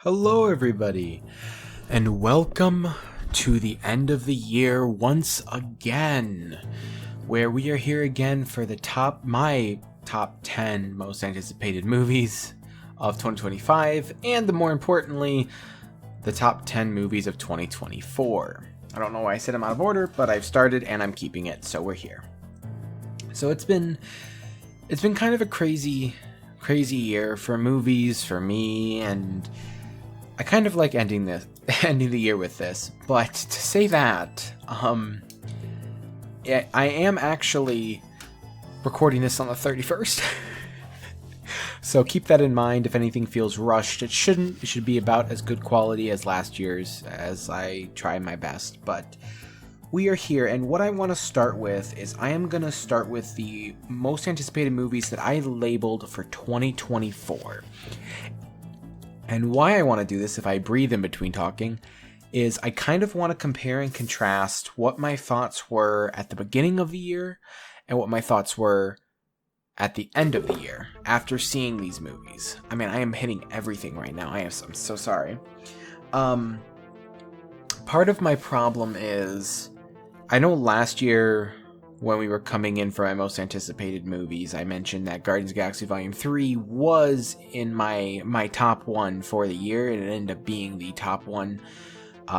Hello, everybody, and welcome to the end of the year once again, where we are here again for my top 10 most anticipated movies of 2025, and more importantly, the top 10 movies of 2024. I don't know why I said them out of order, but I've started and I'm keeping it, so we're here. So it's been kind of a crazy year for movies, for me, and I kind of like ending the year with this, but to say that, I am actually recording this on the 31st. So keep that in mind. If anything feels rushed, it shouldn't. It should be about as good quality as last year's, as I try my best. But we are here, and what I want to start with is I am going to start with the most anticipated movies that I labeled for 2024. And why I want to do this, if I breathe in between talking, is I kind of want to compare and contrast what my thoughts were at the beginning of the year and what my thoughts were at the end of the year after seeing these movies. I mean, I am hitting everything right now. I'm so sorry. Part of my problem is, I know last year when we were coming in for my most anticipated movies, I mentioned that Guardians of the Galaxy Volume 3 was in my top one for the year, and it ended up being the top one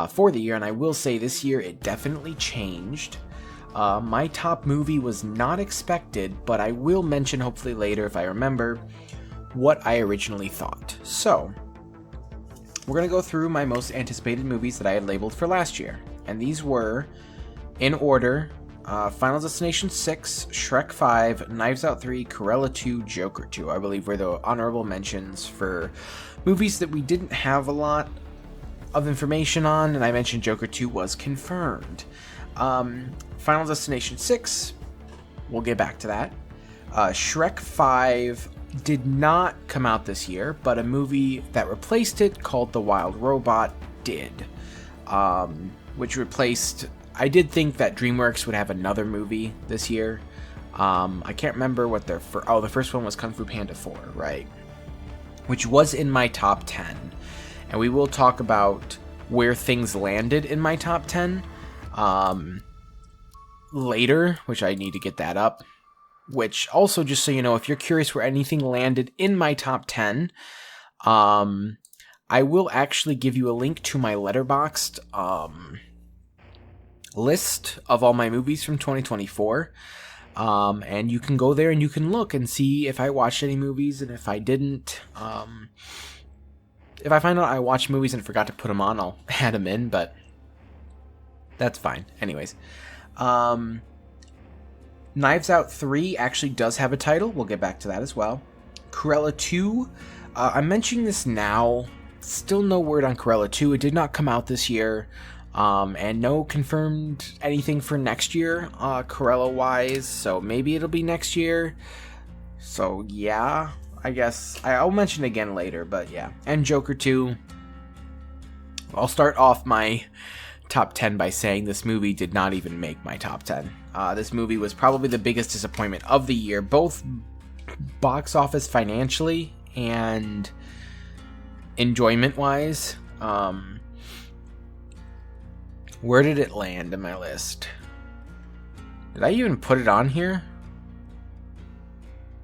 for the year. And I will say this year it definitely changed. My top movie was not expected, but I will mention hopefully later if I remember what I originally thought. So we're going to go through my most anticipated movies that I had labeled for last year. And these were, in order, Final Destination 6, Shrek 5, Knives Out 3, Cruella 2, Joker 2. I believe were the honorable mentions for movies that we didn't have a lot of information on, and I mentioned Joker 2 was confirmed. Final Destination 6, we'll get back to that. Shrek 5 did not come out this year, but a movie that replaced it called The Wild Robot did, which replaced... I did think that DreamWorks would have another movie this year. I can't remember what their the first one was Kung Fu Panda 4, right? Which was in my top 10. And we will talk about where things landed in my top 10 later, which I need to get that up. Which also, just so you know, if you're curious where anything landed in my top 10, I will actually give you a link to my Letterboxd list of all my movies from 2024, and you can go there and you can look and see if I watched any movies, and if I didn't, if I find out I watched movies and forgot to put them on, I'll add them in, but that's fine. Anyways, Knives Out 3 actually does have a title. We'll get back to that as well. Cruella 2, I'm mentioning this now, still no word on Cruella 2. It did not come out this year. And no confirmed anything for next year, Cruella-wise, so maybe it'll be next year. So, yeah, I guess I'll mention it again later, but yeah. And Joker 2, I'll start off my top 10 by saying this movie did not even make my top 10. This movie was probably the biggest disappointment of the year, both box office financially and enjoyment-wise. Where did it land in my list? Did I even put it on here?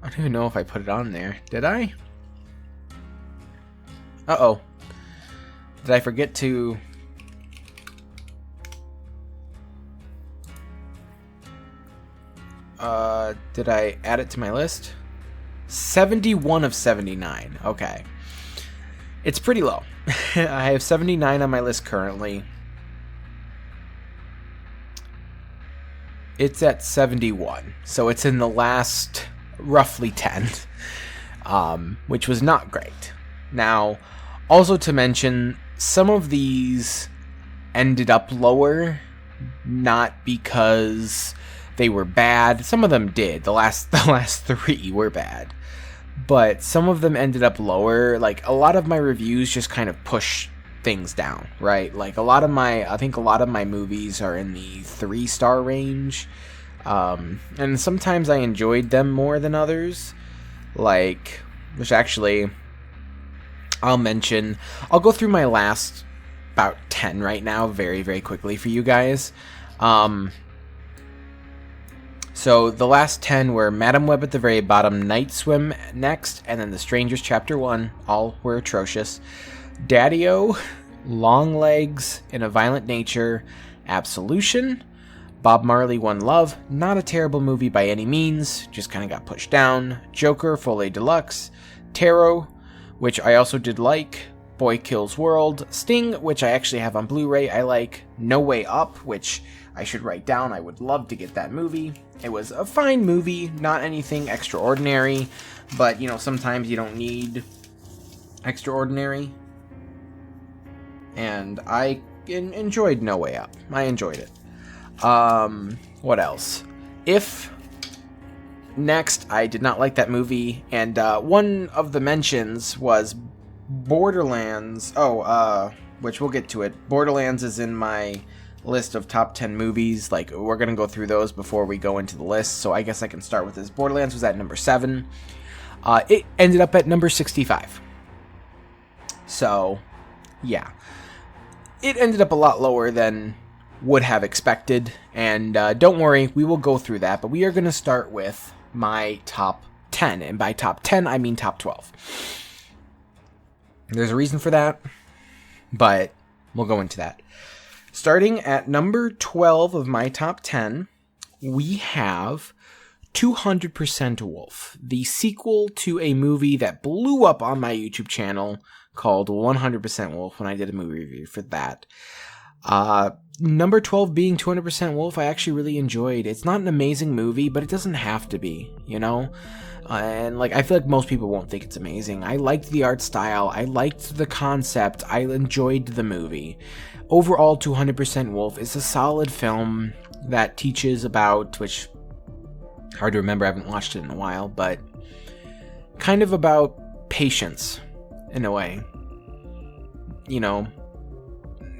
I don't even know if I put it on there. Did I? Uh-oh. Did I forget to... did I add it to my list? 71 of 79. Okay. It's pretty low. I have 79 on my list currently. It's at 71, so it's in the last roughly 10, which was not great. Now, also to mention, some of these ended up lower, not because they were bad. Some of them did. The last 3 were bad, but some of them ended up lower. Like, a lot of my reviews just kind of push things down, right? Like, I think a lot of my movies are in the 3-star range, and sometimes I enjoyed them more than others, like, which actually, I'll go through my last about 10 right now very, very quickly for you guys. So the last 10 were Madam Web at the very bottom, Night Swim next, and then The Strangers Chapter 1. All were atrocious. Daddy-O, Long Legs, In a Violent Nature, Absolution, Bob Marley, One Love, not a terrible movie by any means, just kind of got pushed down. Joker, Folie Deluxe, Tarot, which I also did like, Boy Kills World, Sting, which I actually have on Blu-ray, I like, No Way Up, which I should write down, I would love to get that movie. It was a fine movie, not anything extraordinary, but, you know, sometimes you don't need extraordinary. And I enjoyed No Way Up. I enjoyed it. What else? If next, I did not like that movie, and one of the mentions was Borderlands. Which we'll get to it. Borderlands is in my list of top 10 movies. Like, we're gonna go through those before we go into the list, so I guess I can start with this. Borderlands was at number 7. It ended up at number 65. So, yeah. It ended up a lot lower than would have expected, and don't worry, we will go through that, but we are going to start with my top 10, and by top 10, I mean top 12. There's a reason for that, but we'll go into that. Starting at number 12 of my top 10, we have 200% Wolf, the sequel to a movie that blew up on my YouTube channel called 100% Wolf when I did a movie review for that. Number 12 being 200% Wolf, I actually really enjoyed. It's not an amazing movie, but it doesn't have to be, you know? And like, I feel like most people won't think it's amazing. I liked the art style. I liked the concept. I enjoyed the movie. Overall, 200% Wolf is a solid film that teaches about, which, hard to remember, I haven't watched it in a while, but kind of about patience, in a way. You know,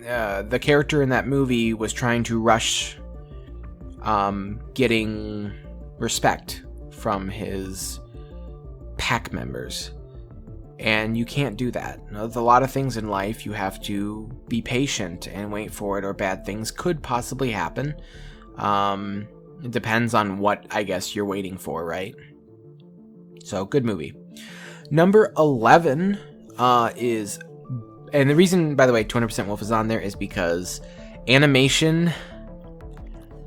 the character in that movie was trying to rush getting respect from his pack members. And you can't do that. With a lot of things in life, you have to be patient and wait for it, or bad things could possibly happen. It depends on what, I guess, you're waiting for, right? So, good movie. Number 11 is... And the reason, by the way, 200% Wolf is on there is because animation,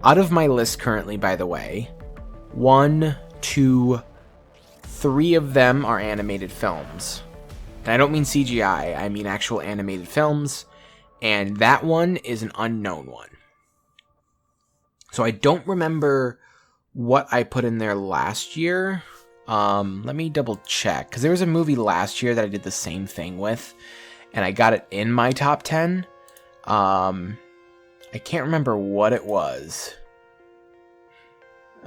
out of my list currently, by the way, 1, 2, 3 of them are animated films. And I don't mean CGI, I mean actual animated films. And that one is an unknown one. So I don't remember what I put in there last year. Let me double check. Because there was a movie last year that I did the same thing with. And I got it in my top 10. I can't remember what it was.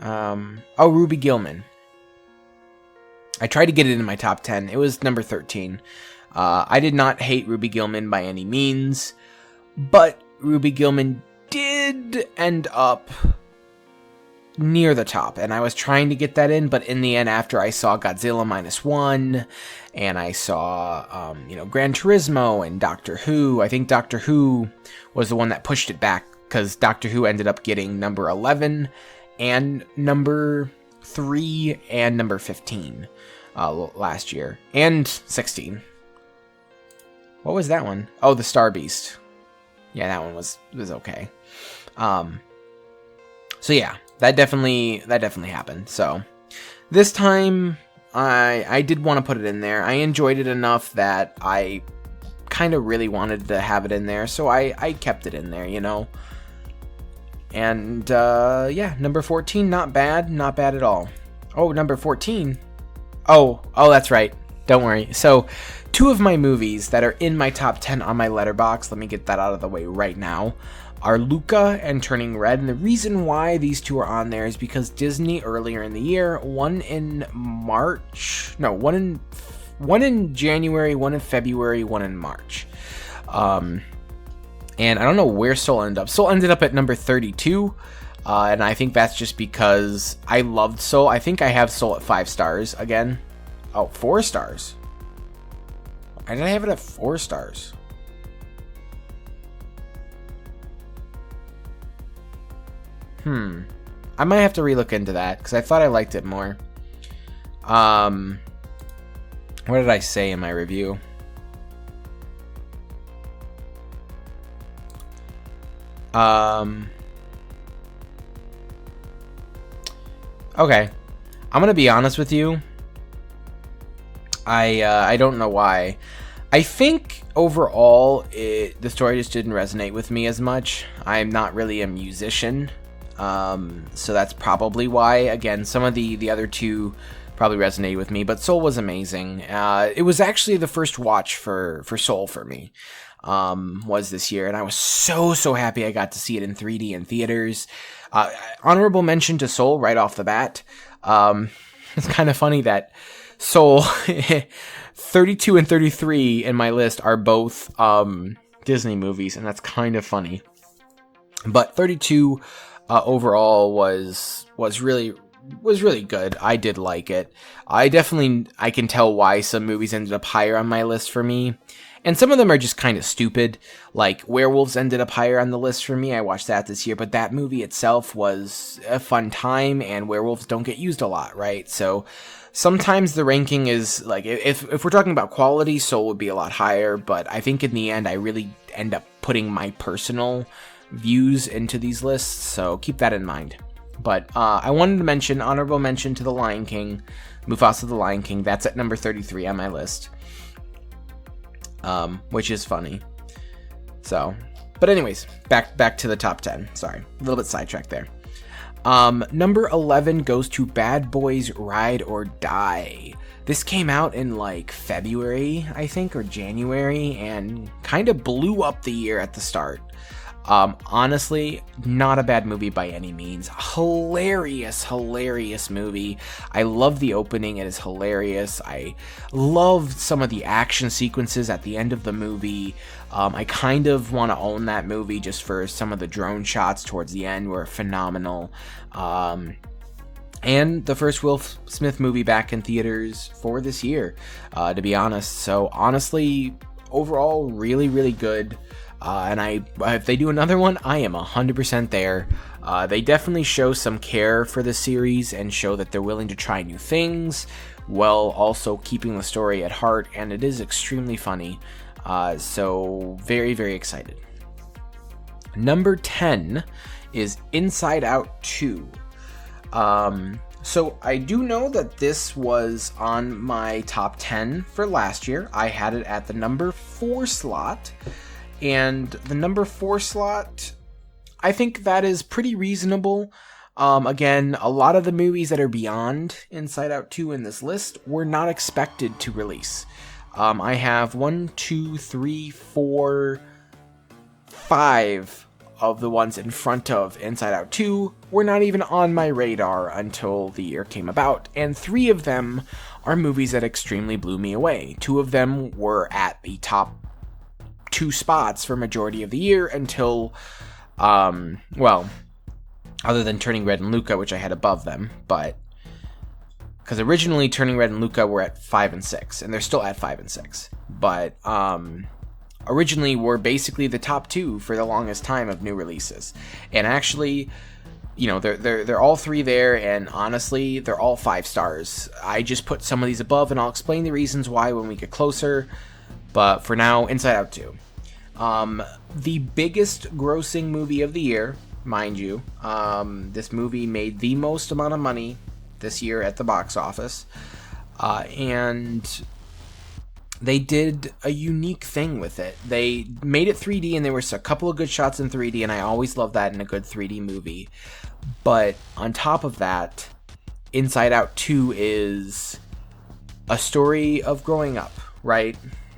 Ruby Gillman. I tried to get it in my top 10. It was number 13. I did not hate Ruby Gillman by any means, but Ruby Gillman did end up near the top, and I was trying to get that in, but in the end, after I saw Godzilla -1, and I saw, Gran Turismo and Doctor Who, I think Doctor Who was the one that pushed it back, because Doctor Who ended up getting number 11, and number 3, and number 15 last year, and 16. What was that one? Oh, the Star Beast. Yeah, that one was okay. So yeah, that definitely happened. So this time I did want to put it in there. I enjoyed it enough that I kind of really wanted to have it in there, so I kept it in there, you know. And yeah, number 14, not bad at all. Oh, number 14. Oh, that's right. Don't worry. So, 2 of my movies that are in my top 10 on my Letterboxd, let me get that out of the way right now, are Luca and Turning Red. And the reason why these 2 are on there is because Disney earlier in the year, one in January, one in February, one in March. And I don't know where Soul ended up. Soul ended up at number 32. And I think that's just because I loved Soul. I think I have Soul at 5 stars again. Oh, 4 stars. I did have it at 4 stars. I might have to relook into that, because I thought I liked it more. What did I say in my review? Okay. I'm gonna be honest with you. I don't know why. I think overall the story just didn't resonate with me as much. I'm not really a musician, so that's probably why. Again, some of the other two probably resonated with me, but Soul was amazing. It was actually the first watch for Soul for me, was this year, and I was so happy I got to see it in 3D in theaters. Honorable mention to Soul right off the bat. It's kind of funny that Soul 32 and 33 in my list are both Disney movies, and that's kind of funny. But 32 overall was really good. I did like it. I can tell why some movies ended up higher on my list for me. And some of them are just kind of stupid. Like Werewolves ended up higher on the list for me. I watched that this year, but that movie itself was a fun time, and werewolves don't get used a lot, right? So sometimes the ranking is like, if we're talking about quality, Soul would be a lot higher, but I think in the end I really end up putting my personal views into these lists, so keep that in mind. But I wanted to mention, honorable mention to The Lion King, Mufasa the Lion King. That's at number 33 on my list, which is funny. So, but anyways, back to the top 10. Sorry, a little bit sidetracked there. Number 11 goes to Bad Boys Ride or Die. This came out in like February, I think, or January, and kind of blew up the year at the start. Honestly, not a bad movie by any means. Hilarious movie. I love the opening. It is hilarious. I loved some of the action sequences at the end of the movie. I kind of want to own that movie just for some of the drone shots towards the end were phenomenal. And the first Will Smith movie back in theaters for this year, to be honest. So honestly, overall, really good. And if they do another one, I am 100% there. They definitely show some care for the series and show that they're willing to try new things while also keeping the story at heart, and it is extremely funny. So very excited. Number 10 is Inside Out 2. So I do know that this was on my top 10 for last year. I had it at the number 4 slot. And the number 4 slot, I think that is pretty reasonable. Again, a lot of the movies that are beyond Inside Out 2 in this list were not expected to release. I have 1, 2, 3, 4, 5 of the ones in front of Inside Out 2 were not even on my radar until the year came about. And 3 of them are movies that extremely blew me away. 2 of them were at the top 2 spots for majority of the year until, well, other than Turning Red and Luca, which I had above them, but because originally Turning Red and Luca were at 5 and 6, and they're still at 5 and 6, but originally were basically the top 2 for the longest time of new releases, and actually, you know, they're all 3 there, and honestly, they're all 5 stars. I just put some of these above, and I'll explain the reasons why when we get closer. But for now, Inside Out 2. The biggest grossing movie of the year, mind you. This movie made the most amount of money this year at the box office. And they did a unique thing with it. They made it 3D, and there were a couple of good shots in 3D, and I always love that in a good 3D movie. But on top of that, Inside Out 2 is a story of growing up, right?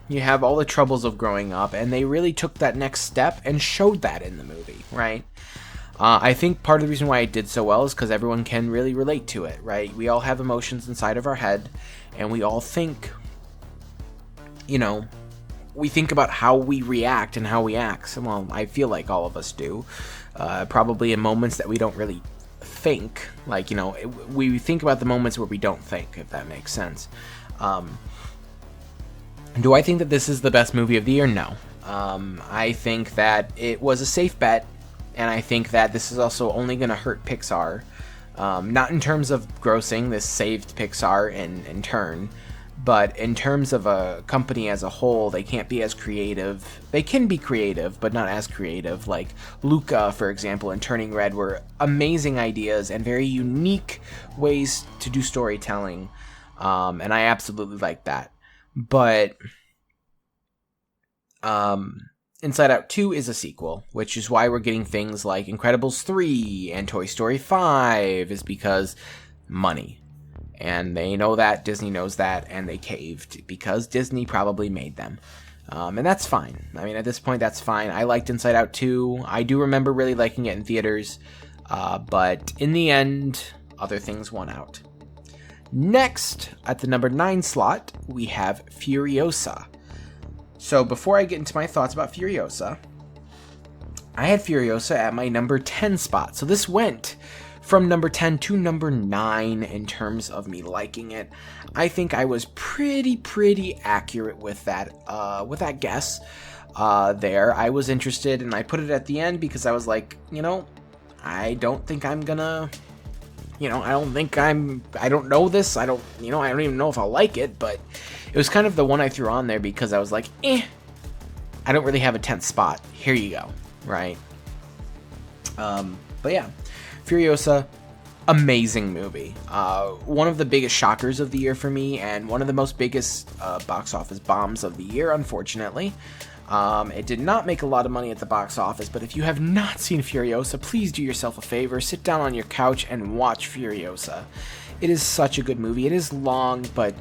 You have all the troubles of growing up, and they really took that next step and showed that in the movie, right? I think part of the reason why it did so well is because everyone can really relate to it, right? We all have emotions inside of our head, and we all think, you know, we think about how we react and how we act. Well, I feel like all of us do. Probably in moments that we don't really think. Like, you know, we think about the moments where we don't think, if that makes sense. Do I think that this is the best movie of the year? No. I think that it was a safe bet, and I think that this is also only going to hurt Pixar. Not in terms of grossing, this saved Pixar in turn, but in terms of a company as a whole, they can't be as creative. They can be creative, but not as creative. Like Luca, for example, and Turning Red were amazing ideas and very unique ways to do storytelling, and I absolutely like that. But Inside Out 2 is a sequel, which is why we're getting things like Incredibles 3 and Toy Story 5, is because money. And they know that, Disney knows that, and they caved because Disney probably made them. And that's fine. I mean, at this point, that's fine. I liked Inside Out 2. I do remember really liking it in theaters. But in the end, other things won out. Next, at the number 9 slot, we have Furiosa. So before I get into my thoughts about Furiosa, I had Furiosa at my number 10 spot. So this went from number 10 to number 9 in terms of me liking it. I think I was pretty accurate with that guess there. I was interested, and I put it at the end because I was like, I don't think I'm gonna, I don't know this. I don't even know if I'll like it, but it was kind of the one I threw on there because I was like, I don't really have a 10th spot. Here you go, right? But yeah, Furiosa, amazing movie. One of the biggest shockers of the year for me, and one of the most biggest box office bombs of the year, unfortunately. It did not make a lot of money at the box office, but if you have not seen Furiosa, please do yourself a favor, sit down on your couch and watch Furiosa. It is such a good movie. It is long, but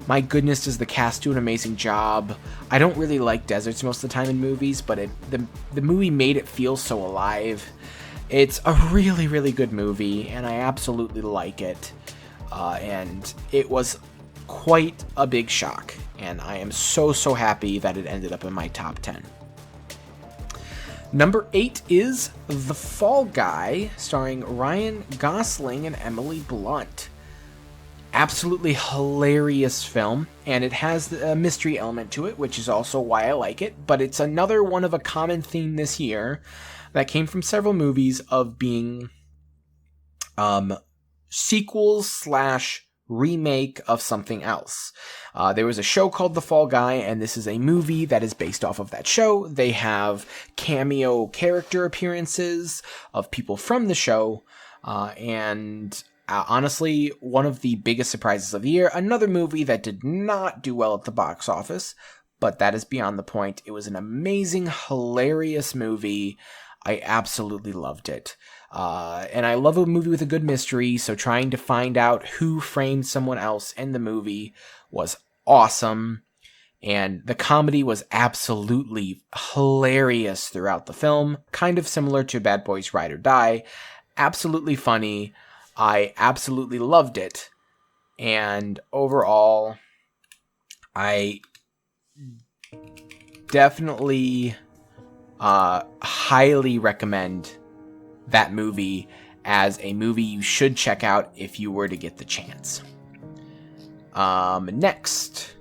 my goodness, does the cast do an amazing job. I don't really like deserts most of the time in movies, but the movie made it feel so alive. It's a really good movie, and I absolutely like it. And it was quite a big shock, and I am so happy that it ended up in my top 10. Number 8 is The Fall Guy, starring Ryan Gosling and Emily Blunt. Absolutely hilarious film, and it has a mystery element to it, which is also why I like it, but it's another one of a common theme this year that came from several movies of being sequels / remake of something else. There was a show called The Fall Guy, and this is a movie that is based off of that show. They have cameo character appearances of people from the show, and honestly, one of the biggest surprises of the year. Another movie that did not do well at the box office, but that is beyond the point. It was an amazing, hilarious movie. I absolutely loved it. And I love a movie with a good mystery, so trying to find out who framed someone else in the movie was awesome. And the comedy was absolutely hilarious throughout the film, kind of similar to Bad Boys Ride or Die. Absolutely funny. I absolutely loved it. And overall, I definitely highly recommend that movie as a movie you should check out if you were to get the chance. Next,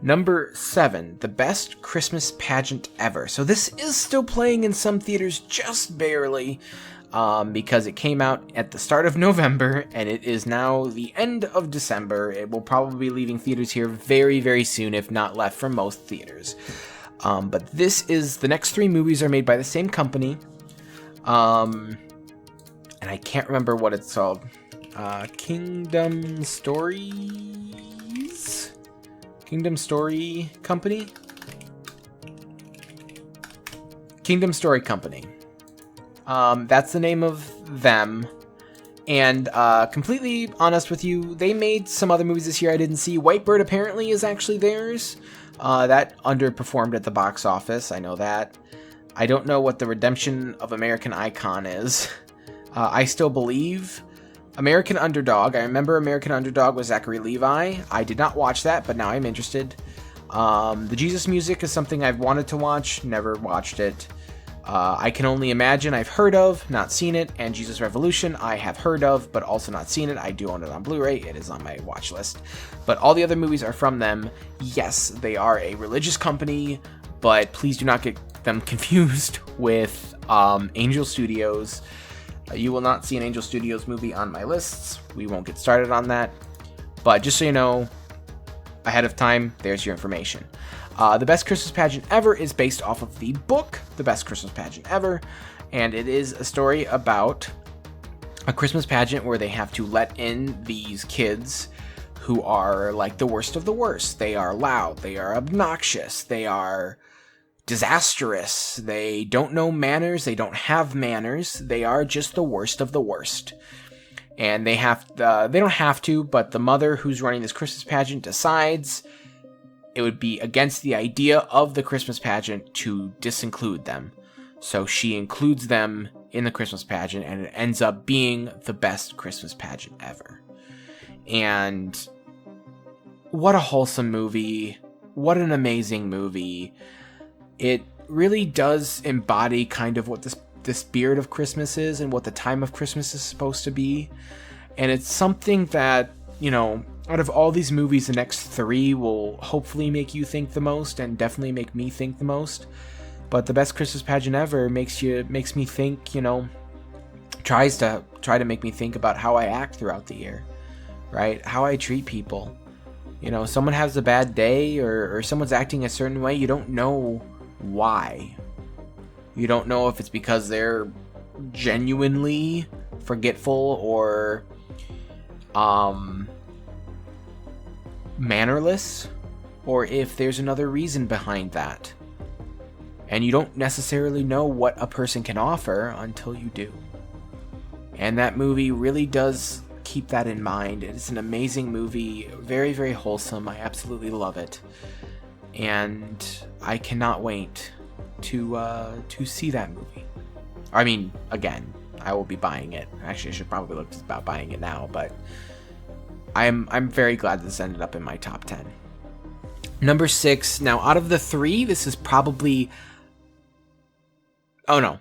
number 7, The Best Christmas Pageant Ever. So this is still playing in some theaters, just barely, because it came out at the start of November, and it is now the end of December. It will probably be leaving theaters here very soon, if not left from most theaters. But this is, the next 3 movies are made by the same company. And I can't remember what it's called. Kingdom Stories? Kingdom Story Company? Kingdom Story Company. That's the name of them. And completely honest with you, they made some other movies this year I didn't see. Whitebird apparently is actually theirs. That underperformed at the box office. I know that. I don't know what the Redemption of American Icon is. I still believe. American Underdog. I remember American Underdog was Zachary Levi. I did not watch that, but now I'm interested. The Jesus Music is something I've wanted to watch. Never watched it. I Can Only Imagine, I've heard of, not seen it, and Jesus Revolution, I have heard of, but also not seen it. I do own it on Blu-ray. It is on my watch list. But all the other movies are from them. Yes, they are a religious company, but please do not get them confused with Angel Studios. You will not see an Angel Studios movie on my lists. We won't get started on that. But just so you know, ahead of time, there's your information. The Best Christmas Pageant Ever is based off of the book, The Best Christmas Pageant Ever, and it is a story about a Christmas pageant where they have to let in these kids who are like the worst of the worst. They are loud, they are obnoxious, they are disastrous, they don't know manners, they don't have manners, they are just the worst of the worst. And they don't have to, but the mother who's running this Christmas pageant decides it would be against the idea of the Christmas pageant to disinclude them. So she includes them in the Christmas pageant, and it ends up being the best Christmas pageant ever. And what a wholesome movie. What an amazing movie. It really does embody kind of what the spirit of Christmas is and what the time of Christmas is supposed to be. And it's something that, you know, out of all these movies, the next 3 will hopefully make you think the most, and definitely make me think the most. But The Best Christmas Pageant Ever makes me think, you know, try to make me think about how I act throughout the year, right? How I treat people. You know, someone has a bad day or someone's acting a certain way, you don't know why. You don't know if it's because they're genuinely forgetful or mannerless, or if there's another reason behind that. And you don't necessarily know what a person can offer until you do. And that movie really does keep that in mind. It's an amazing movie, very, very wholesome. I absolutely love it. And I cannot wait to see that movie. I mean, again, I will be buying it. Actually, I should probably look about buying it now, but I'm very glad this ended up in my top 10. Number 6. Now, out of the 3, this is probably... Oh, no.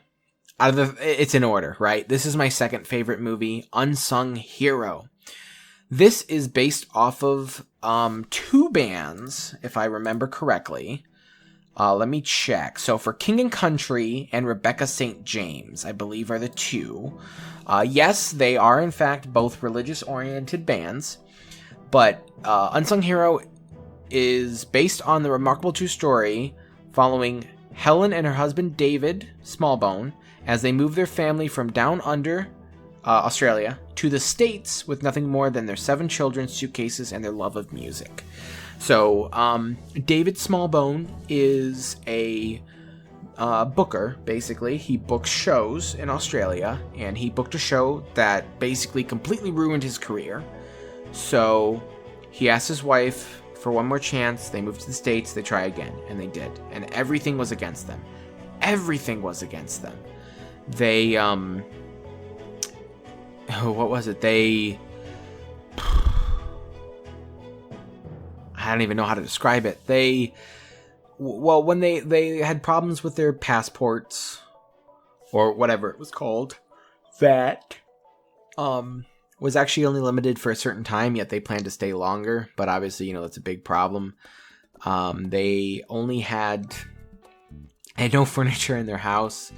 It's in order, right? This is my second favorite movie, Unsung Hero. This is based off of 2 bands, if I remember correctly. Let me check. So for King and Country and Rebecca St. James, I believe are the 2. Yes, they are in fact both religious-oriented bands, but Unsung Hero is based on the remarkable true story following Helen and her husband David Smallbone as they move their family from down under Australia to the States with nothing more than their 7 children, suitcases, and their love of music. So, David Smallbone is a booker, basically. He books shows in Australia, and he booked a show that basically completely ruined his career. So, he asked his wife for one more chance. They moved to the States, they try again, and they did. And everything was against them. Everything was against them. They, what was it? I don't even know how to describe it. When they had problems with their passports, or whatever it was called, that was actually only limited for a certain time, yet they planned to stay longer. But obviously, you know, that's a big problem. They only had no furniture in their house.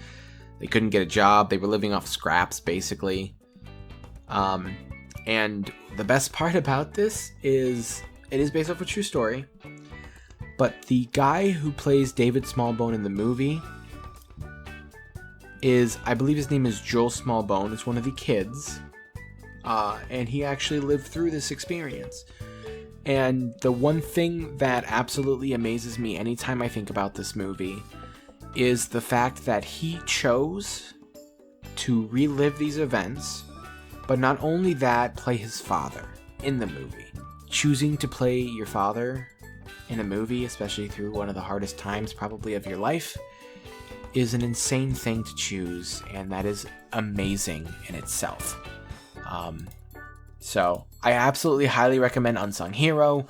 They couldn't get a job. They were living off scraps, basically. And the best part about this is it is based off a true story. But the guy who plays David Smallbone in the movie is, I believe his name is Joel Smallbone. It's one of the kids. And he actually lived through this experience. And the one thing that absolutely amazes me anytime I think about this movie is the fact that he chose to relive these events, but not only that, play his father in the movie. Choosing to play your father in a movie, especially through one of the hardest times probably of your life, is an insane thing to choose, and that is amazing in itself. So I absolutely highly recommend Unsung Hero.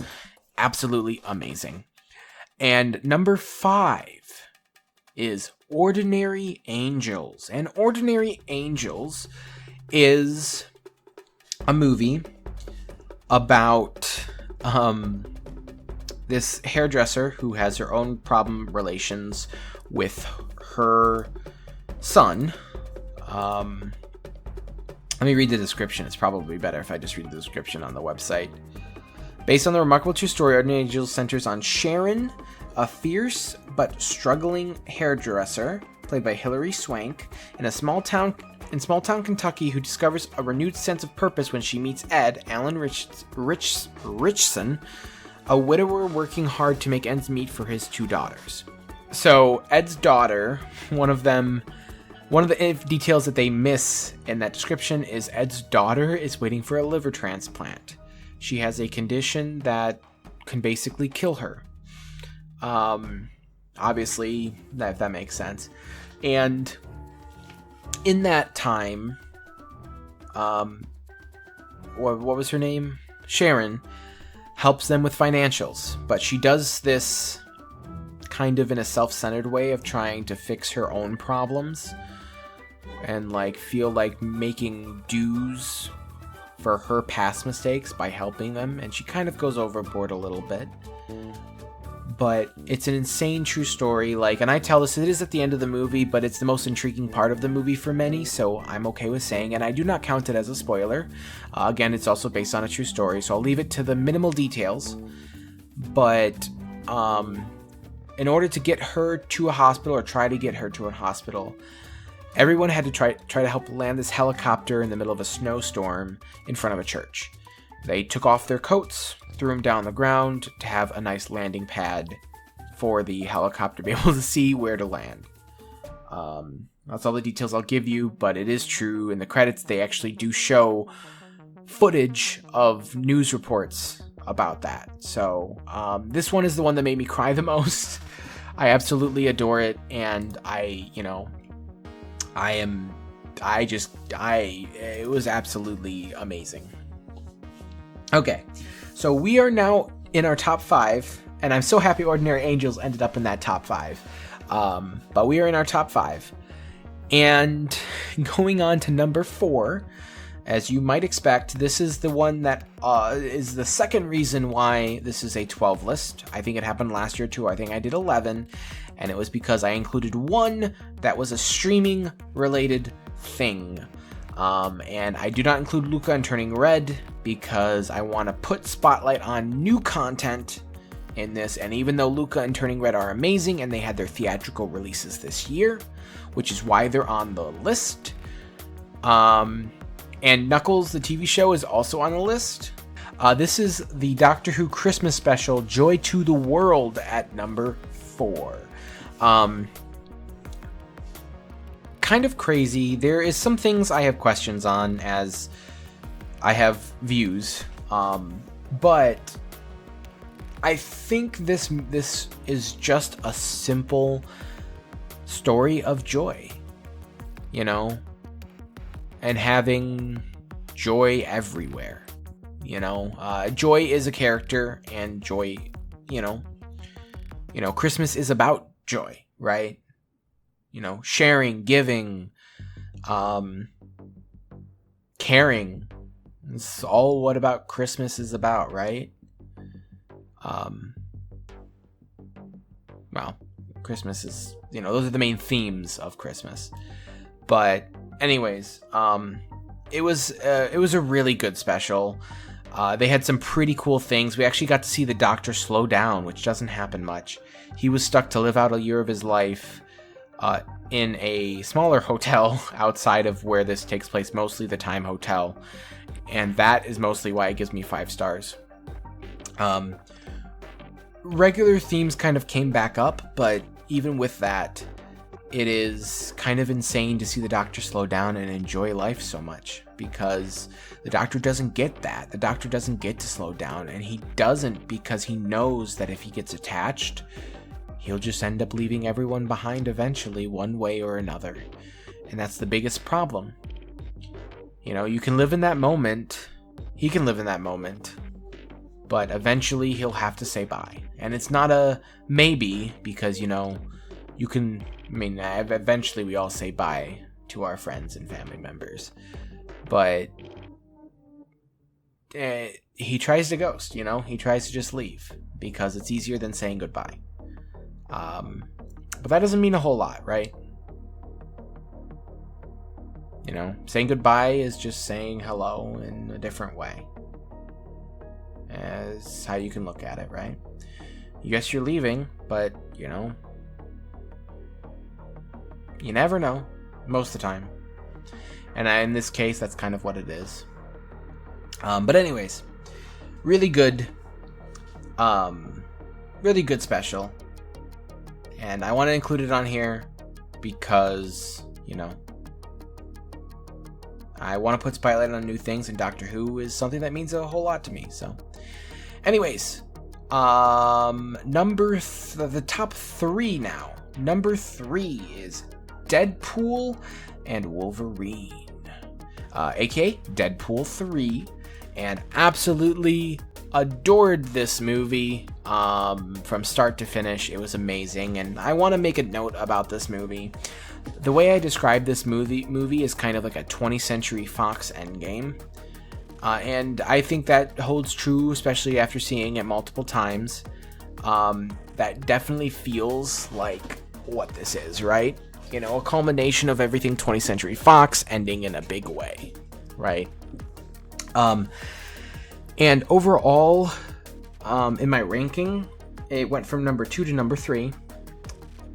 Absolutely amazing. And number 5 is Ordinary Angels. And Ordinary Angels is a movie about this hairdresser who has her own problem relations with her son. Let me read the description. It's probably better if I just read the description on the website. Based on the remarkable true story, Ordinary Angels centers on Sharon, a fierce but struggling hairdresser, played by Hilary Swank, in small town Kentucky, who discovers a renewed sense of purpose when she meets Ed, Alan Richson, a widower working hard to make ends meet for his 2 daughters. So Ed's daughter, one of the details that they miss in that description is Ed's daughter is waiting for a liver transplant. She has a condition that can basically kill her. Obviously, if that makes sense. And in that time, what was her name? Sharon helps them with financials, but she does this kind of in a self-centered way of trying to fix her own problems and feel like making dues for her past mistakes by helping them, and she kind of goes overboard a little bit. But it's an insane true story, and I tell this, it is at the end of the movie, but it's the most intriguing part of the movie for many, so I'm okay with saying, and I do not count it as a spoiler. Again, it's also based on a true story, so I'll leave it to the minimal details. But in order to get her to a hospital, or try to get her to a hospital, everyone had to try to help land this helicopter in the middle of a snowstorm in front of a church. They took off their coats, threw them down the ground to have a nice landing pad for the helicopter to be able to see where to land. That's all the details I'll give you, but it is true. In the credits, they actually do show footage of news reports about that. So this one is the one that made me cry the most. I absolutely adore it, and it was absolutely amazing. Okay, so we are now in our top 5, and I'm so happy Ordinary Angels ended up in that top 5. But we are in our top 5. And going on to number 4, as you might expect, this is the one that is the second reason why this is a 12 list. I think it happened last year too. I think I did 11, and it was because I included one that was a streaming related thing. And I do not include Luca and Turning Red because I want to put spotlight on new content in this. And even though Luca and Turning Red are amazing and they had their theatrical releases this year, which is why they're on the list. And Knuckles, the TV show, is also on the list. This is the Doctor Who Christmas special, Joy to the World, at number 4. Kind of crazy. There is some things I have questions on, as I have views, but I think this is just a simple story of joy, and having joy everywhere. Joy is a character, and joy, Christmas is about joy, right? Sharing, giving, caring. It's all what about Christmas is about, right? Well, Christmas is, those are the main themes of Christmas. But anyways, it was a really good special. They had some pretty cool things. We actually got to see the Doctor slow down, which doesn't happen much. He was stuck to live out a year of his life in a smaller hotel outside of where this takes place, mostly the Time Hotel. And that is mostly why it gives me 5 stars. Regular themes kind of came back up, but even with that, it is kind of insane to see the Doctor slow down and enjoy life so much, because the Doctor doesn't get that. The Doctor doesn't get to slow down, and he doesn't because he knows that if he gets attached, he'll just end up leaving everyone behind eventually, one way or another. And that's the biggest problem. You can live in that moment. He can live in that moment. But eventually he'll have to say bye. And it's not a maybe, because, you can, I mean, eventually we all say bye to our friends and family members, but he tries to ghost, you know? He tries to just leave because it's easier than saying goodbye. But that doesn't mean a whole lot, right? You know, saying goodbye is just saying hello in a different way. As how you can look at it, right? Yes, you're leaving, but, you know, you never know, most of the time. And in this case, that's kind of what it is. But anyways, really good special. And I want to include it on here because, you know, I want to put spotlight on new things, and Doctor Who is something that means a whole lot to me. So, anyways, the top 3 now. Number 3 is Deadpool and Wolverine, aka Deadpool 3, and absolutely adored this movie from start to finish. It was amazing, and I want to make a note about this movie. The way I describe this movie is kind of like a 20th Century Fox Endgame, and I think that holds true, especially after seeing it multiple times. That definitely feels like what this is, right? You know, a culmination of everything 20th Century Fox ending in a big way, right? And overall, in my ranking, it went from number 2 to number 3.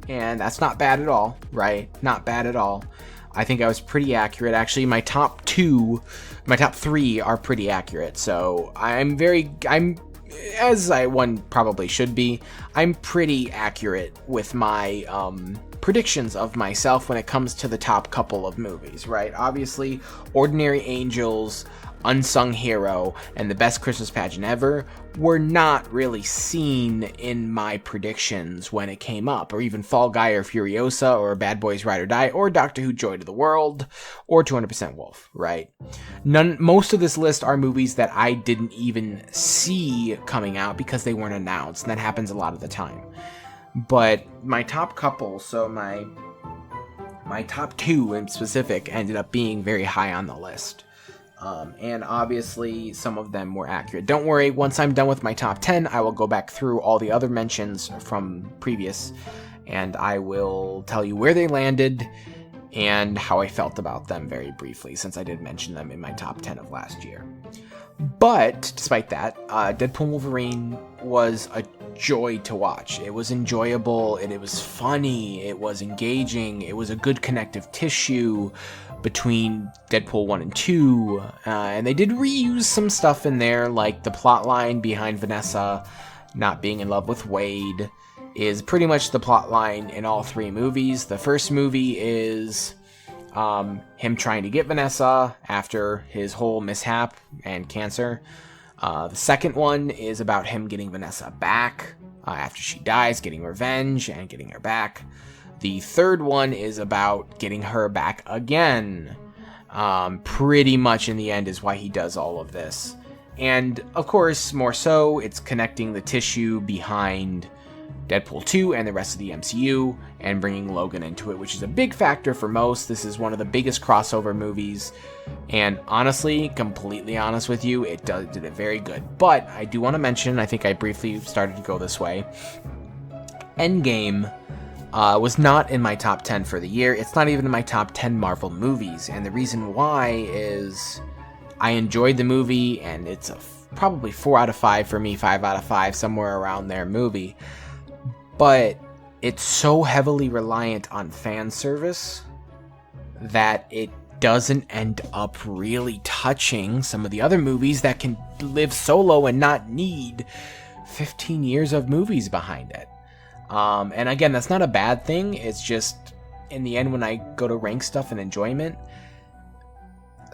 And that's not bad at all, right? Not bad at all. I think I was pretty accurate. Actually, my top 3 are pretty accurate. So I'm as one probably should be, I'm pretty accurate with my predictions of myself when it comes to the top couple of movies, right? Obviously, Ordinary Angels, Unsung Hero, and The Best Christmas Pageant Ever were not really seen in my predictions when it came up, or even Fall Guy or Furiosa, or Bad Boys Ride or Die, or Doctor Who Joy to the World, or 200% Wolf, right? Most of this list are movies that I didn't even see coming out because they weren't announced, and that happens a lot of the time. But my top couple, so my top 2 in specific, ended up being very high on the list. And obviously some of them were accurate. Don't worry, once I'm done with my top 10, I will go back through all the other mentions from previous, and I will tell you where they landed and how I felt about them very briefly, since I did mention them in my top 10 of last year. But despite that, Deadpool and Wolverine was a joy to watch. It was enjoyable, it was funny, it was engaging, it was a good connective tissue between Deadpool 1 and 2, and they did reuse some stuff in there, like the plot line behind Vanessa not being in love with Wade is pretty much the plot line in all 3 movies. The first movie is him trying to get Vanessa after his whole mishap and cancer. The second one is about him getting Vanessa back after she dies, getting revenge and getting her back. The third one is about getting her back again. Pretty much in the end is why he does all of this. And of course, more so, it's connecting the tissue behind Deadpool 2 and the rest of the MCU and bringing Logan into it, which is a big factor for most. This is one of the biggest crossover movies, and honestly, completely honest with you, it did it very good. But I do want to mention, I think I briefly started to go this way, Endgame was not in my top 10 for the year. It's not even in my top 10 Marvel movies, and the reason why is I enjoyed the movie, and it's probably 4 out of 5 for me, 5 out of 5, somewhere around there movie. But it's so heavily reliant on fan service that it doesn't end up really touching some of the other movies that can live solo and not need 15 years of movies behind it. And again, that's not a bad thing. It's just, in the end, when I go to rank stuff in enjoyment,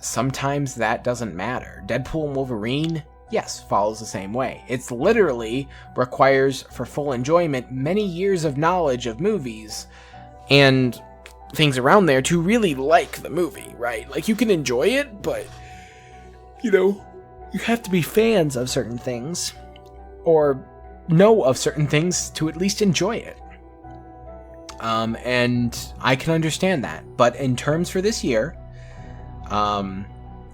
sometimes that doesn't matter. Deadpool and Wolverine, yes, follows the same way. It's literally requires, for full enjoyment, many years of knowledge of movies and things around there to really like the movie, right? Like, you can enjoy it, but, you know, you have to be fans of certain things or know of certain things to at least enjoy it. And I can understand that. But in terms for this year, and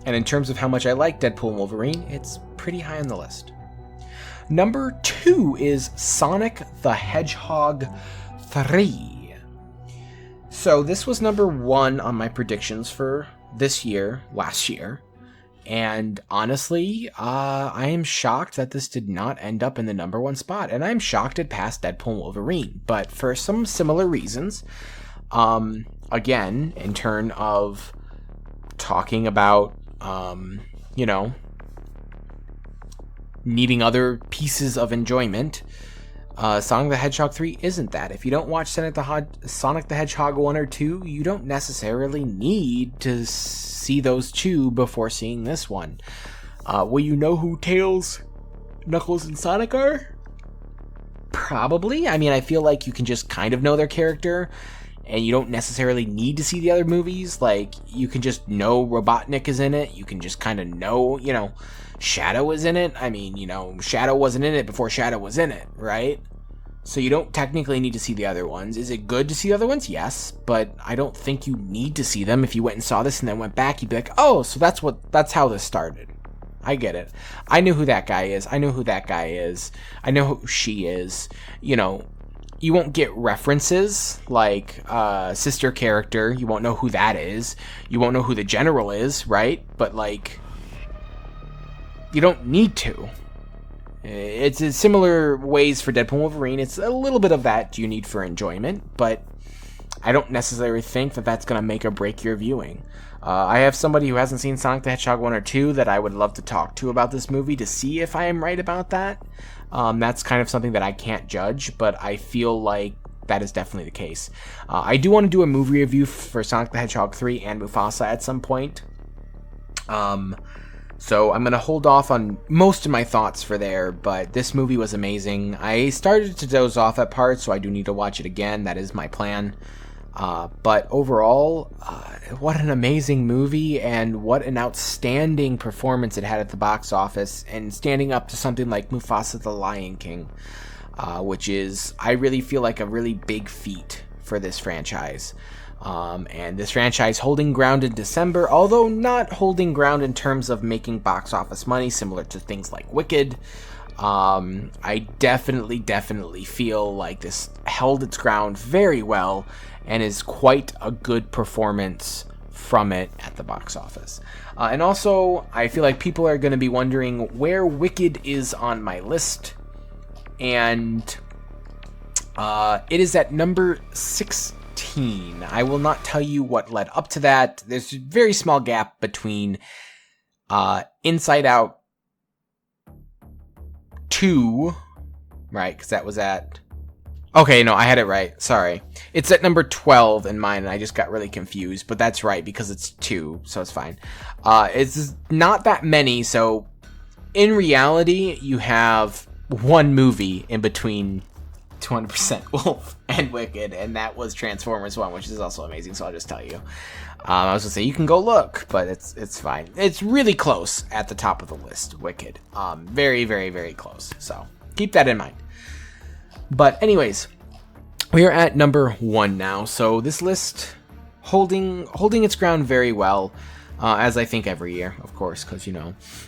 in terms of how much I like Deadpool and Wolverine, it's pretty high on the list. Number 2 is Sonic the Hedgehog 3. So this was number 1 on my predictions for this year, last year. And honestly, I am shocked that this did not end up in the number 1 spot. And I'm shocked it passed Deadpool and Wolverine. But for some similar reasons, again, in turn of talking about, needing other pieces of enjoyment, Sonic the Hedgehog 3 isn't that. If you don't watch Sonic the Hedgehog 1 or 2, you don't necessarily need to see those 2 before seeing this one. Will you know who Tails, Knuckles, and Sonic are? Probably. I mean, I feel like you can just kind of know their character, and you don't necessarily need to see the other movies. Like, you can just know Robotnik is in it. You can just kind of know, Shadow is in it. I mean, Shadow wasn't in it before Shadow was in it, right? So you don't technically need to see the other ones. Is it good to see the other ones? Yes, but I don't think you need to see them. If you went and saw this and then went back, you'd be like, oh, so that's how this started. I get it. I knew who that guy is. I know who that guy is. I know who she is. You won't get references like sister character. You won't know who that is. You won't know who the general is, right? But you don't need to. It's in similar ways for Deadpool and Wolverine. It's a little bit of that you need for enjoyment, but I don't necessarily think that that's going to make or break your viewing. I have somebody who hasn't seen Sonic the Hedgehog 1 or 2 that I would love to talk to about this movie to see if I am right about that. That's kind of something that I can't judge, but I feel like that is definitely the case. I do want to do a movie review for Sonic the Hedgehog 3 and Mufasa at some point. So I'm going to hold off on most of my thoughts for there, but this movie was amazing. I started to doze off at parts, so I do need to watch it again. That is my plan. But overall, what an amazing movie, and what an outstanding performance it had at the box office, and standing up to something like Mufasa the Lion King, which is, I really feel like a really big feat for this franchise. And this franchise holding ground in December, although not holding ground in terms of making box office money, similar to things like Wicked. I definitely feel like this held its ground very well, and is quite a good performance from it at the box office. And also, I feel like people are going to be wondering where Wicked is on my list, and it is at number 16. I will not tell you what led up to that. There's a very small gap between Inside Out 2, right, because that was at... Okay, no, I had it right. Sorry. It's at number 12 in mine, and I just got really confused. But that's right, because it's 2, so it's fine. It's not that many, so in reality, you have one movie in between 200% Wolf and Wicked, and that was Transformers 1, which is also amazing, so I'll just tell you. I was going to say, you can go look, but it's fine. It's really close at the top of the list, Wicked. Very, very, very close, so keep that in mind. But anyways, we are at number 1 now. So this list holding its ground very well, as I think every year, of course, because,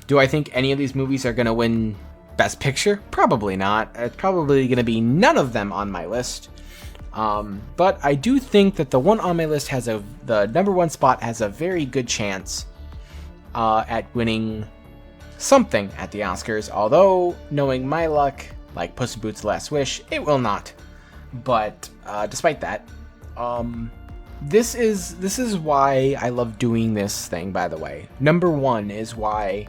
do I think any of these movies are going to win Best Picture? Probably not. It's probably going to be none of them on my list. But I do think that the one on my list the number 1 spot has a very good chance at winning something at the Oscars, although, knowing my luck, like Puss in Boots' Last Wish, it will not. But despite that, this is why I love doing this thing, by the way. Number 1 is why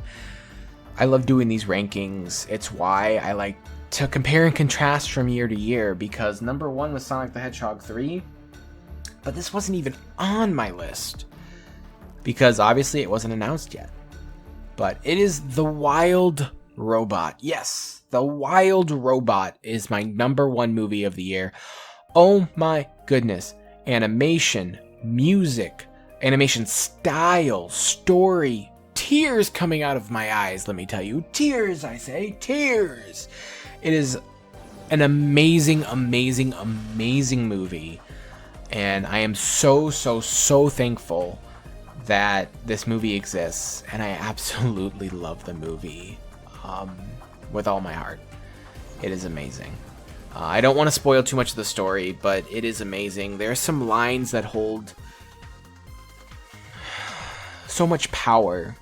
I love doing these rankings. It's why I like to compare and contrast from year to year, because number 1 was Sonic the Hedgehog 3, but this wasn't even on my list, because obviously it wasn't announced yet. But it is The Wild Robot. Yes, The Wild Robot is my number 1 movie of the year. Oh my goodness. Animation, music, animation style, story, tears coming out of my eyes, let me tell you. Tears, I say, tears. It is an amazing, amazing, amazing movie. And I am so thankful that this movie exists, and I absolutely love the movie with all my heart. It is amazing. I don't want to spoil too much of the story, but it is amazing. There are some lines that hold so much power.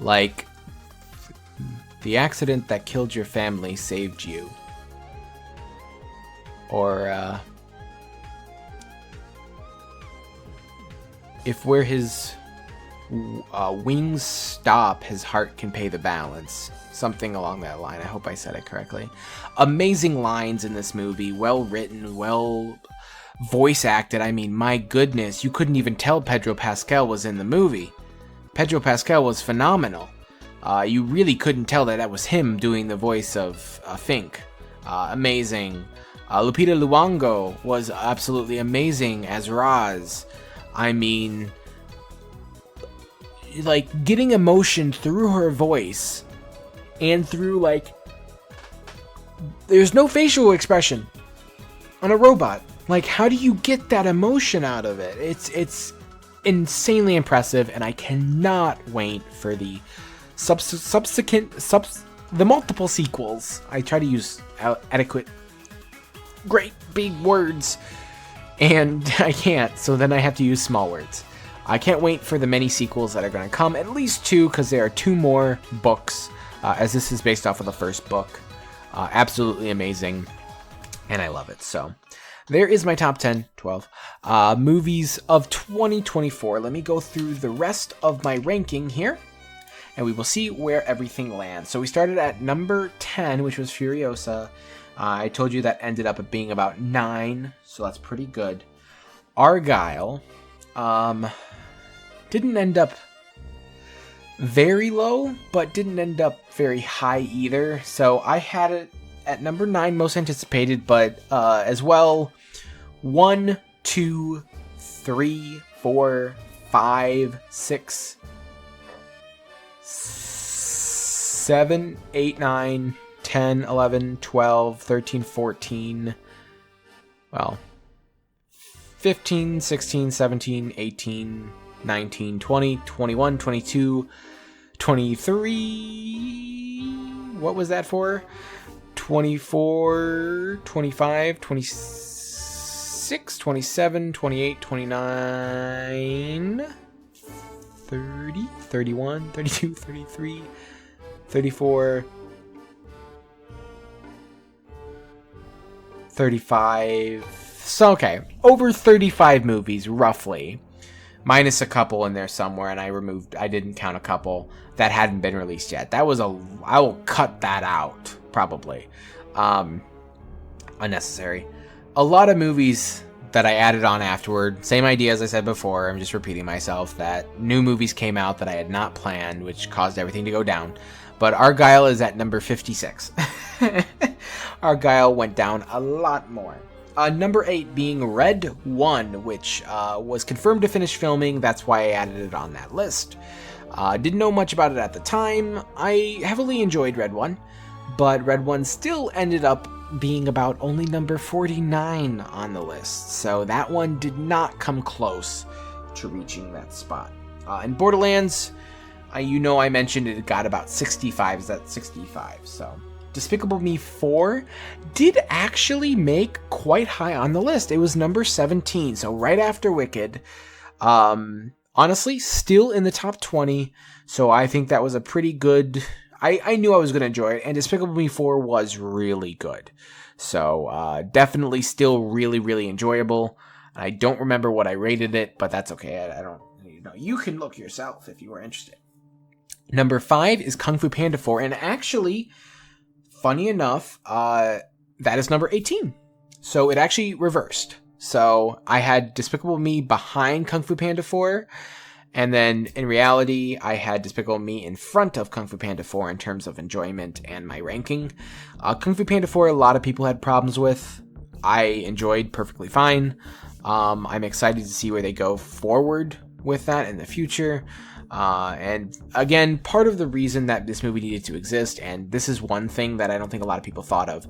Like, the accident that killed your family saved you. Or, if where his wings stop, his heart can pay the balance. Something along that line. I hope I said it correctly. Amazing lines in this movie. Well written, well voice acted. I mean, my goodness, you couldn't even tell Pedro Pascal was in the movie. Pedro Pascal was phenomenal. You really couldn't tell that was him doing the voice of Fink. Amazing. Lupita Nyong'o was absolutely amazing as Roz. I mean, like, getting emotion through her voice and through, like, there's no facial expression on a robot. Like, how do you get that emotion out of it? It's insanely impressive, and I cannot wait for the the multiple sequels. I try to use adequate, great big words, and I can't, so then I have to use small words. I can't wait for the many sequels that are going to come, at least 2, because there are 2 more books, as this is based off of the first book. Absolutely amazing, and I love it. So there is my top 12 movies of 2024. Let me go through the rest of my ranking here, and we will see where everything lands. So we started at number 10, which was Furiosa. I told you that ended up being about 9, so that's pretty good. Argyle didn't end up very low, but didn't end up very high either. So I had it at number 9, most anticipated, but as well, 1, 2, 3, 4, 5, 6, 7, 8, 9, 10, 11, 12, 13, 14, well, 15, 16, 17, 18, 19, 20, 21, 22, 23, what was that for? 24, 25, 26, 27, 28, 29, 30, 31, 32, 33, 34, 35. So, okay, over 35 movies, roughly. Minus a couple in there somewhere, and I didn't count a couple that hadn't been released yet. I will cut that out, probably. Unnecessary. A lot of movies that I added on afterward, same idea as I said before, I'm just repeating myself, that new movies came out that I had not planned, which caused everything to go down. But Argyle is at number 56. Argyle went down a lot more. Number 8 being Red 1, which was confirmed to finish filming. That's why I added it on that list. Didn't know much about it at the time. I heavily enjoyed Red 1, but Red 1 still ended up being about only number 49 on the list. So that one did not come close to reaching that spot. In Borderlands, I mentioned it got about 65. Is that 65? So Despicable Me 4 did actually make quite high on the list. It was number 17, so right after Wicked. Honestly, still in the top 20, so I think that was a pretty good... I knew I was going to enjoy it, and Despicable Me 4 was really good. So definitely still really, really enjoyable. I don't remember what I rated it, but that's okay. I don't... You can look yourself if you were interested. Number 5 is Kung Fu Panda 4, and actually... Funny enough, that is number 18. So it actually reversed. So I had Despicable Me behind Kung Fu Panda 4. And then in reality, I had Despicable Me in front of Kung Fu Panda 4 in terms of enjoyment and my ranking. Kung Fu Panda 4, a lot of people had problems with. I enjoyed perfectly fine. I'm excited to see where they go forward with that in the future. And again, part of the reason that this movie needed to exist, and this is one thing that I don't think a lot of people thought of,